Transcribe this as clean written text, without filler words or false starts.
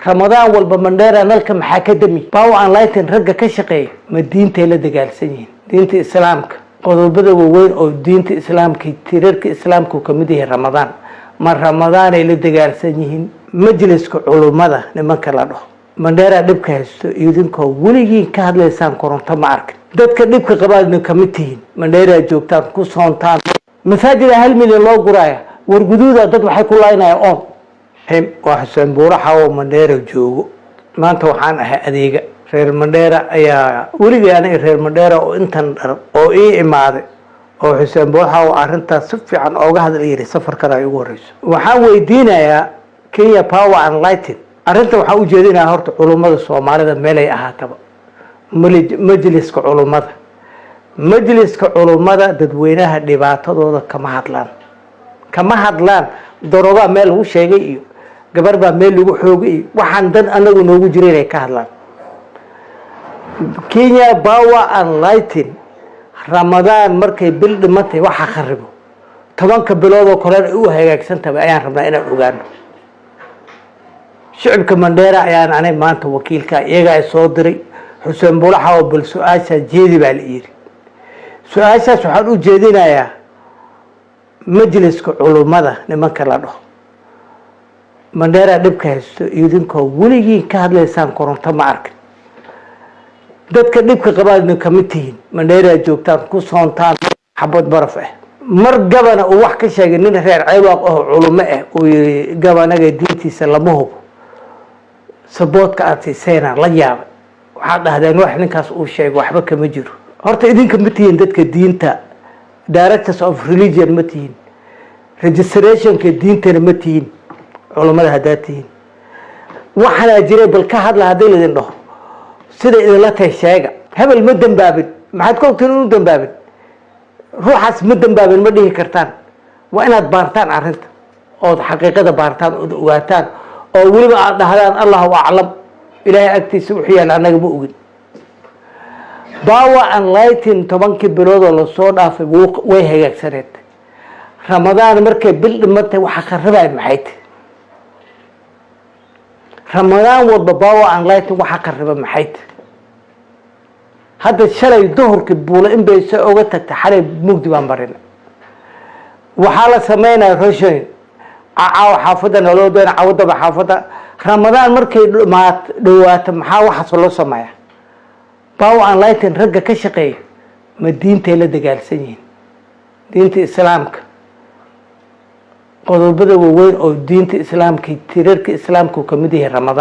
رمضان والبمندرة نلك محاكا دمي باو عن لايتن رجع كشقي ما الدين تيلا دجال سنين دين إسلامك قدر بدو وين أو دين إسلامك تيرك إسلامك وكمديه رمضان ما رمضان اللي دجال سنين مجلسك علماء نمك الله مندرة دبك يدينك وليجي كهذا لسان كورن تمارك دتك دبك قبل نكمتين مندرة جوكتان كوسانتان مساجد هل من الله قرايا ورجودها دت وحكي الله ينا يوم هم وحسن بورحة ومندرة جوجو ما أنت وحان أديجا reer Mandheera ayaa weligeena reer Mandheera oo intan oo imaade oo Xuseen Booxa oo arinta si fiican ooga hadlayay safarkan ay ugu horeyso waxaan weydiinayaa Kenya Power and Lighting arinta waxaan u jeedinayaa horta culimada Soomaalida meel ay ahaataba majliska culimada dadweynaha dhibaatadooda kama hadlaan darooga meel lagu sheegay iyo gabar baa meel lagu xoogay waxaan dan anagu noogu jiray ka hadlaan Kenya Power and Lighting Ramadan markay bil dhimatay waxa kharibo tobanka bilood oo kale uu hagaagsantahay ayaan rabnaa inaan ogaano shacabka Mandheera ayaan anay maanta wakiilka iyaga ay soo diray Xuseen Booxa oo bil su'aasha jeedi baa la yiri su'aashaas waxaan u jeedinayaa majliska culimada nimanka la dhaho Mandheera dhibka haysto idinka weligii ka hadlaysaan koronto ma arkin dadka dhibka qabaadna kamitihiin Mandheera joogtaan ku soontaan xabad baraf ah mar gabana oo wax ka sheegay nin reer Ceywaaq oo culimo ah oo yiri gabanaga diintiisa lama hubo saboodka aatiseena la yaab waxa dhahdeen wax ninkaas uu sheego waxba kama jiro horta idinka mitihiin dadka diinta directors of religion matihiin registration ka diintana matihiin culimada hadaatihiin waxana jiray bal ka hadla hadii la idin dhaho sida idinla sheega hebel ma dambaabin maxaad koogtiin inuu dambaabin ruuxaas ma dambaabin ma dhihi kartaan waa inaad baartaan arinta oo xaqiiqada baartaan oo ogaataan oo waliba aad dhahdaan Allahu a'lam ilaahay agtiisa wuxuu yaal anaga ma ogin Power and Lighting tobankii bilood oo la soo dhaafay way hagaagsaneed Ramadan markay bil dhimatay waxa qarrabay maxay Ramadan walba Power and Lighting waxa qarraba maxay هذا الشلي ظهر كبولة إن بيسوي تحلي مجد بامبرنا وحالة سمينا رشين عاو حافظنا لو بين عوضة بحافظة رمضان مركي ما دوات محاو حصل له سمايا Power and Lighting رجع كشقي مدينة تيلا دجال سنين دينة إسلامك قدر بدو وين أو دينة إسلامك تيرك إسلامك وكمديه رمضان